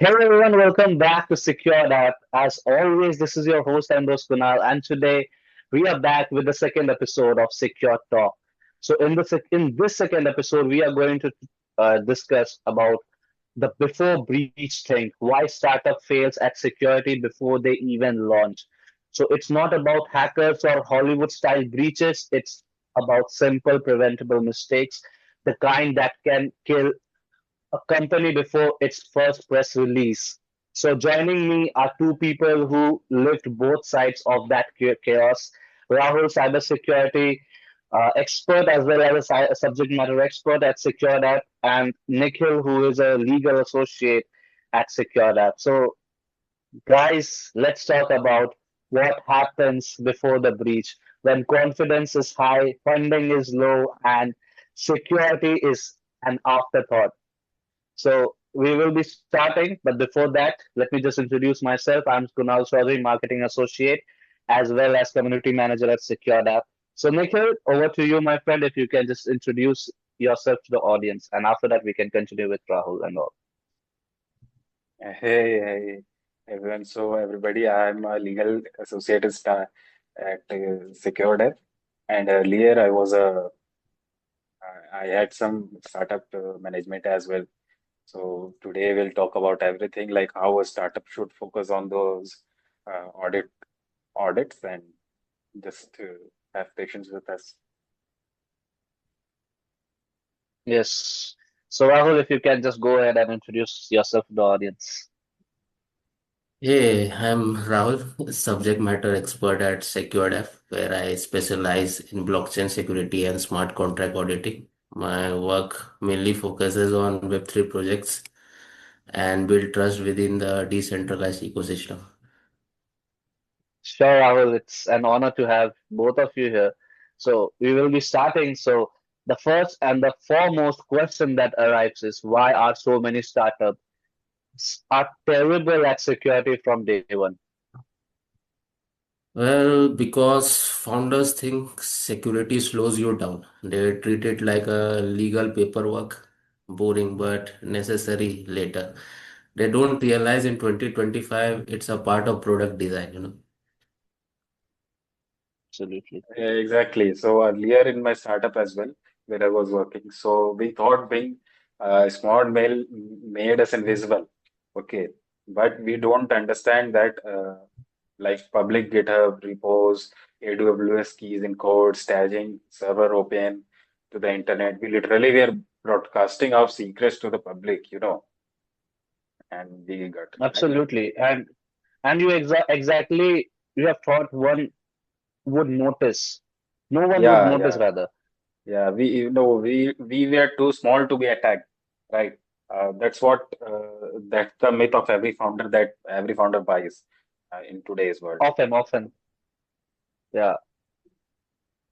Hey everyone, welcome back to Secured App. As always, this is your host and host Kunal, and today we are back with the second episode of Secure Talk. So in this second episode, we are going to discuss about the before breach thing, why startup fails at security before they even launch. So it's not about hackers or Hollywood style breaches, it's about simple preventable mistakes, the kind that can kill a company before its first press release. So, joining me are two people who lived both sides of that chaos. Rahul, cybersecurity expert as well as a subject matter expert at Secured App, and Nikhil, who is a legal associate at Secured App. So, guys, let's talk about what happens before the breach when confidence is high, funding is low, and security is an afterthought. So we will be starting, but before that, let me just introduce myself. I'm Kunal Chaudhary, Marketing Associate, as well as Community Manager at Secured App. So Nikhil, over to you, my friend, if you can just introduce yourself to the audience, and after that we can continue with Rahul and all. Hey, everyone. So, everybody, I'm a legal associate at Secured App, and earlier I had some startup management as well. So, today we'll talk about everything like how a startup should focus on those uh, audit audits and just have patience with us. Yes. So Rahul, if you can just go ahead and introduce yourself to the audience. Hey, I'm Rahul, subject matter expert at SecuredF, where I specialize in blockchain security and smart contract auditing. My work mainly focuses on Web3 projects and build trust within the decentralized ecosystem. Sure, Rahul, it's an honor to have both of you here. So we will be starting. So the first and the foremost question that arrives is why are so many startups are terrible at security from day one? Well, because founders think security slows you down. They treat it like a legal paperwork, boring but necessary later. They don't realize in 2025 it's a part of product design. Absolutely. Exactly. So, earlier in my startup as well, where I was working, so we thought being smart mail made us invisible. Okay, but we don't understand that like public GitHub repos, AWS keys in code, staging, server open to the internet. We literally were broadcasting our secrets to the public, and we got connected. Absolutely. And you exactly you have thought one would notice. No one would Yeah, notice yeah, rather. yeah. We were too small to be attacked, right? That's the myth of every founder that every founder buys in today's world. Often. Yeah.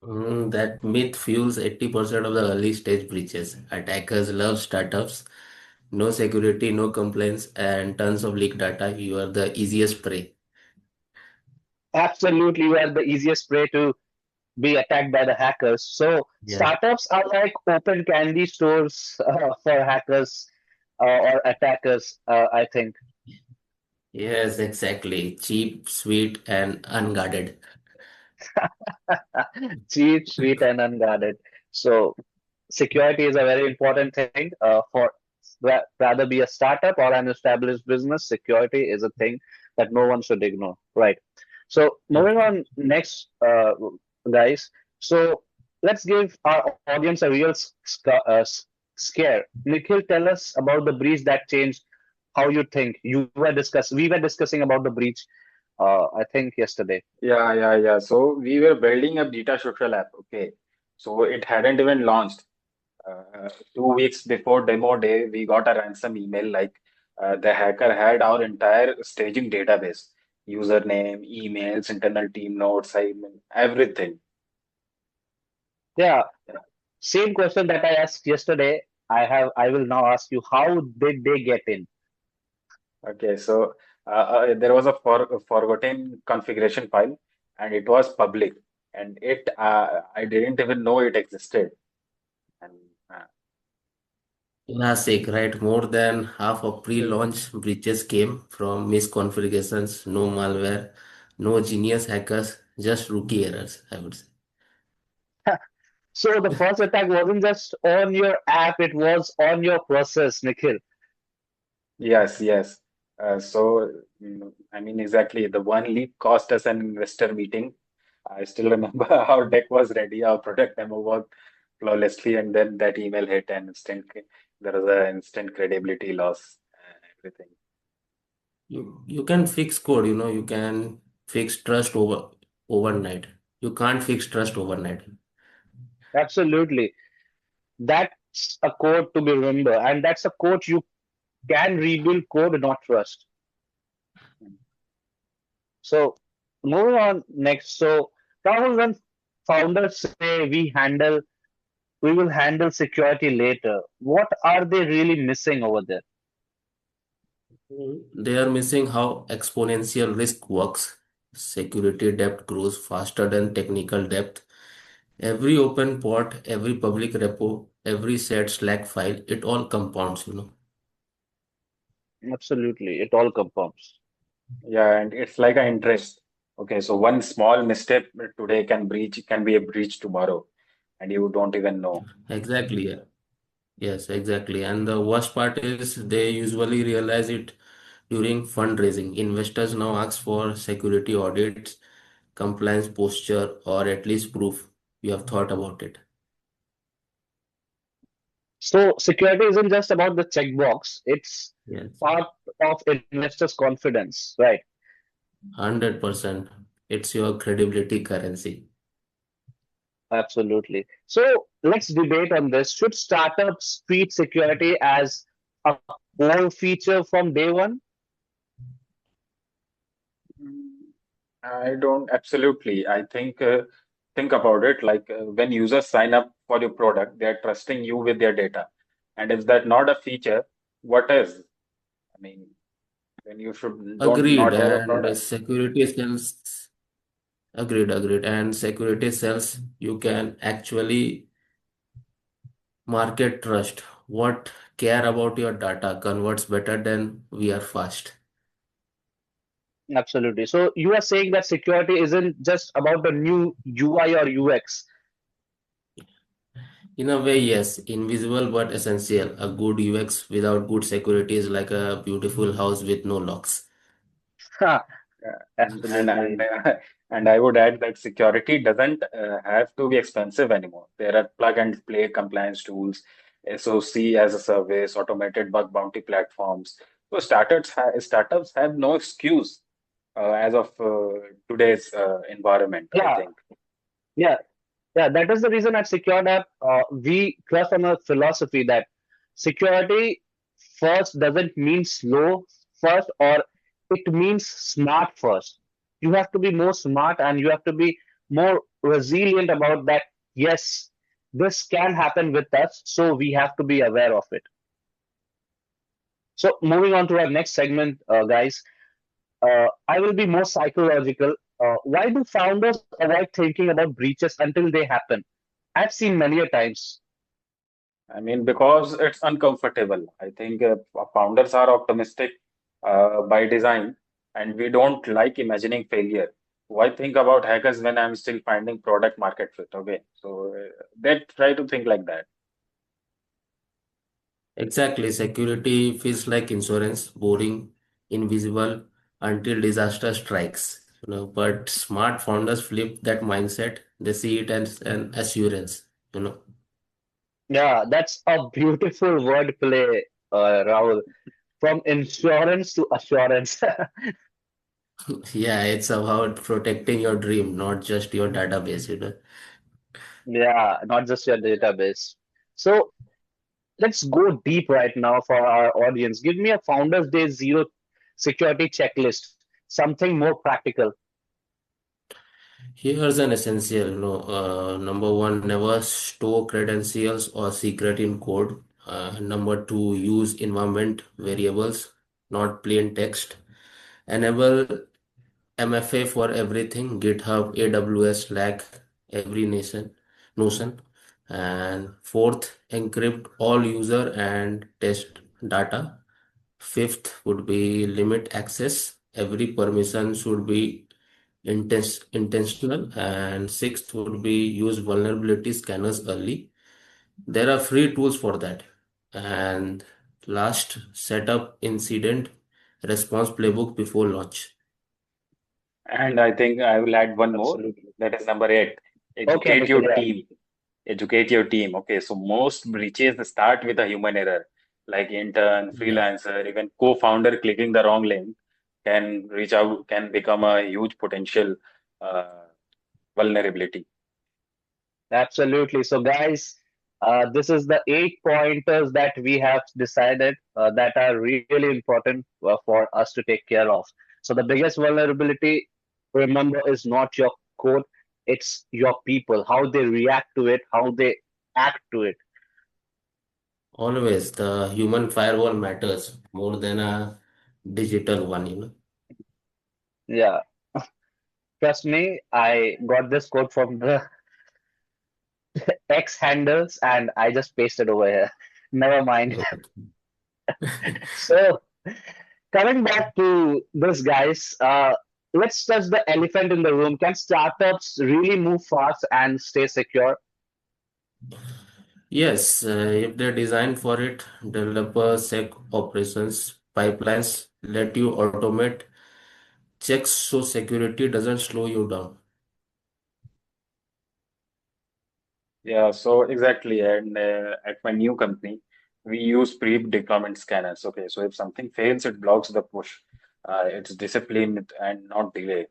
That myth fuels 80% of the early stage breaches. Attackers love startups, no security, no complaints, and tons of leaked data. You are the easiest prey. Absolutely, you are the easiest way to be attacked by the hackers. So Yeah. startups are like open candy stores for hackers or attackers, I think. Yes, exactly. Cheap, sweet, and unguarded. Cheap, sweet, and unguarded. So security is a very important thing for rather be a startup or an established business. Security is a thing that no one should ignore. Right. So moving on next, guys. So let's give our audience a real scare. Nikhil, tell us about the breach that changed how you think. We were discussing about the breach. I think yesterday. Yeah. So we were building a beta social app. Okay, so it hadn't even launched. 2 weeks before demo day, we got a ransom email like the hacker had our entire staging database, username, emails, internal team notes, I mean, everything. Yeah. Same question that I asked yesterday. I will now ask you, how did they get in? Okay, so there was a forgotten configuration file, and it was public, and it, I didn't even know it existed. And uh, Classic, right? More than half of pre-launch breaches came from misconfigurations, no malware, no genius hackers, just rookie errors, I would say. So the first attack wasn't just on your app, it was on your process, Nikhil. Yes, yes. I mean, exactly. The one leak cost us an investor meeting. I still remember our deck was ready, our product demo worked flawlessly, and then that email hit, and there was an instant credibility loss and everything. You can fix code, you can fix trust overnight. You can't fix trust overnight. Absolutely. That's a code to be remembered, and that's a code you can rebuild code, not trust. So moving on next. So Rahul, when founders say we will handle security later, what are they really missing over there? They are missing how exponential risk works. Security depth grows faster than technical depth. Every open port, every public repo, every shared Slack file, it all compounds. Absolutely, it all compounds. Yeah, and it's like an interest. Okay, so one small misstep today can be a breach tomorrow, and you don't even know. Exactly. Yeah. Yes, exactly. And the worst part is they usually realize it during fundraising. Investors now ask for security audits, compliance posture, or at least proof you have thought about it. So security isn't just about the checkbox; it's Yes, part of investors' confidence, right? 100%. It's your credibility currency. Absolutely. So let's debate on this. Should startups treat security as a core feature from day one? Mm, I don't absolutely. Think about it like when users sign up for your product, they are trusting you with their data. And if that not a feature, what is? I mean, then you should don't Agreed. not have a And product. security sells, agreed. And security sells, you can actually market trust. What care about your data converts better than we are fast. Absolutely. So you are saying that security isn't just about the new UI or UX. In a way, yes, invisible but essential. A good UX without good security is like a beautiful house with no locks. Yeah, Absolutely. and I would add that security doesn't have to be expensive anymore. There are plug and play compliance tools, SOC as a service, automated bug bounty platforms. So startups have no excuse as of today's environment, I Yeah, think. yeah, yeah. That is the reason at Secured App, we trust on a philosophy that security first doesn't mean slow first, or it means smart first. You have to be more smart and you have to be more resilient about that. Yes, this can happen with us, so we have to be aware of it. So moving on to our next segment, guys, I will be more psychological. Why do founders avoid thinking about breaches until they happen? I've seen many a times. I mean, because it's uncomfortable. I think founders are optimistic by design, and we don't like imagining failure. Why think about hackers when I'm still finding product market fit? Okay, so they try to think like that. Exactly, security feels like insurance, boring, invisible until disaster strikes. But smart founders flip that mindset. They see it as an assurance. Yeah, that's a beautiful wordplay, Rahul. From insurance to assurance. Yeah, it's about protecting your dream, not just your database. Yeah, not just your database. So let's go deep right now for our audience. Give me a Founders Day Zero security checklist, something more practical. Here's an essential. Number one, never store credentials or secret in code. Number two, use environment variables, not plain text. Enable MFA for everything, GitHub, AWS, Slack, every Notion. And fourth, encrypt all user and test data. Fifth would be limit access. Every permission should be intentional. And sixth would be use vulnerability scanners early. There are free tools for that. And last, set up incident response playbook before launch. And I think I will add one more. Absolutely. That is number eight. Okay, Educate Nikhil. your Yeah, team. Educate your team. Okay, so most breaches start with a human error, like intern, Yeah. freelancer, even co-founder clicking the wrong link can reach out, can become a huge potential uh, vulnerability. absolutely. So, guys, this is the 8 pointers that we have decided that are really important for us to take care of. So, the biggest vulnerability, remember, is not your code, it's your people, how they react to it, how they act to it. Always the human firewall matters more than a digital one. Yeah, trust me, I got this code from the X handles and I just pasted over here. Never mind. Okay. So, coming back to this, guys, let's touch the elephant in the room. Can startups really move fast and stay secure? Yes, if they're designed for it, developer sec operations pipelines let you automate checks so security doesn't slow you down. Yeah, so exactly. And at my new company, we use pre-deployment scanners. Okay, so if something fails, it blocks the push. It's discipline and not delay.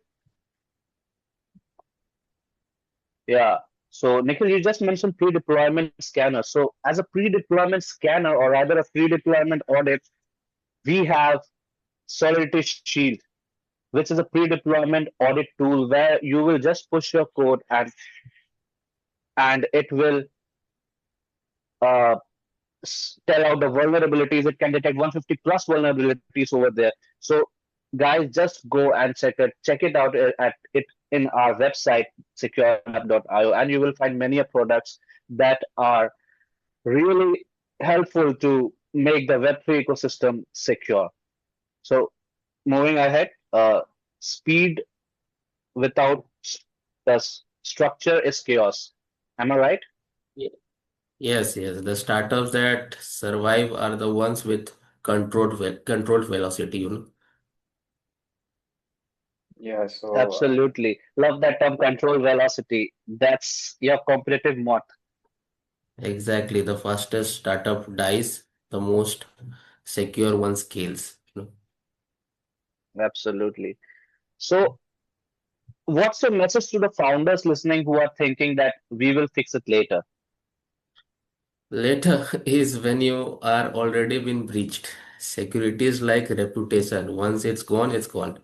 Yeah. So, Nikhil, you just mentioned pre-deployment scanner. So, as a pre-deployment scanner or rather a pre-deployment audit, we have Solidity Shield, which is a pre-deployment audit tool where you will just push your code and it will uh, tell out the vulnerabilities. It can detect 150 plus vulnerabilities over there. So, guys, just go and check it out at it in our website secureapp.io, and you will find many products that are really helpful to make the Web3 ecosystem secure. So, moving ahead, speed without structure is chaos. Am I right? Ye- Yes, yes. The startups that survive are the ones with controlled velocity. Yeah, so Absolutely. Love that term, control velocity. That's your competitive moat. Exactly. The fastest startup dies, the most secure one scales. Absolutely. So, what's your message to the founders listening who are thinking that we will fix it later? Later is when you are already been breached. Security is like reputation. Once it's gone, it's gone.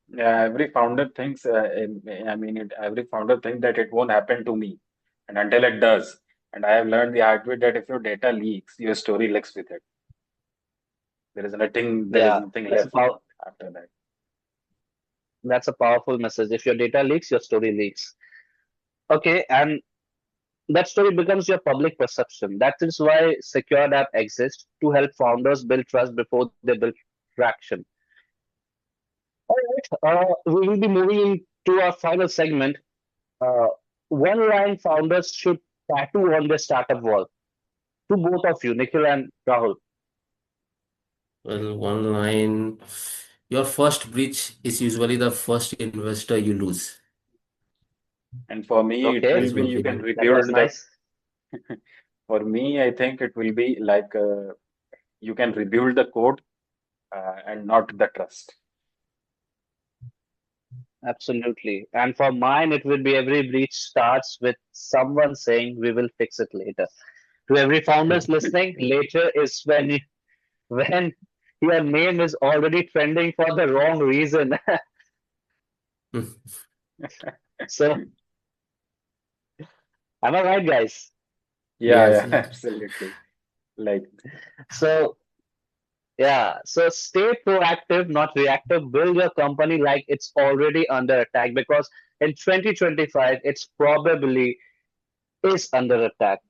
yeah, every founder thinks, every founder thinks that it won't happen to me, and until it does. And I have learned the hard way that if your data leaks, your story leaks with it. There is Yeah, nothing that's a left after that. that's a powerful message. If your data leaks, your story leaks. Okay, and that story becomes your public perception. That is why Secured App exists to help founders build trust before they build traction. All right, we will be moving to our final segment. Uh, one line founders should tattoo on their startup wall. To both of you, Nikhil and Rahul. Well, one line. Your first breach is usually the first investor you lose. And for me, it Okay, will This be would you be can the that was rebuild the. nice. For me, I think it will be like you can rebuild the code and not the trust. Absolutely. And for mine, it will be every breach starts with someone saying, "We will fix it later." To every founders listening, later is when your name is already trending for the wrong reason. So, am I right, guys? Yeah, Yes, yeah, yes. absolutely. Like, So, yeah, so stay proactive, not reactive. Build your company like it's already under attack because in 2025, it's probably is under attack.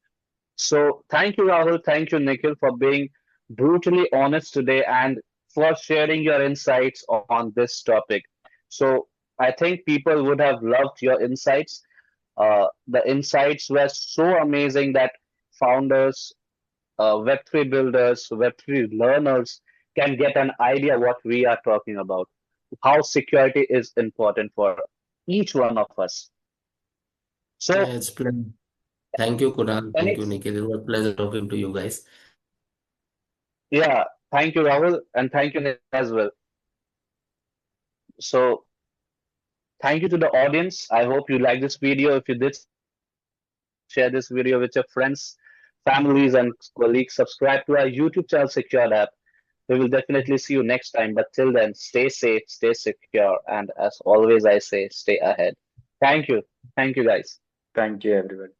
So thank you, Rahul. Thank you, Nikhil, for being brutally honest today and for sharing your insights on this topic. So I think people would have loved your insights. The insights were so amazing that founders, Web3 builders, Web3 learners can get an idea what we are talking about, how security is important for each one of us. Yeah, So, it's pleasure. Thank you, Kunal. Thank any, you, Nikhil. It was a pleasure talking to you guys. yeah, thank you, Rahul, and thank you, Nikhil, as well. So, thank you to the audience. I hope you liked this video. If you did, share this video with your friends, families, and colleagues. Subscribe to our YouTube channel, Secured App. We will definitely see you next time. But till then, stay safe, stay secure, and as always, I say, stay ahead. Thank you. Thank you, guys. Thank you, everyone.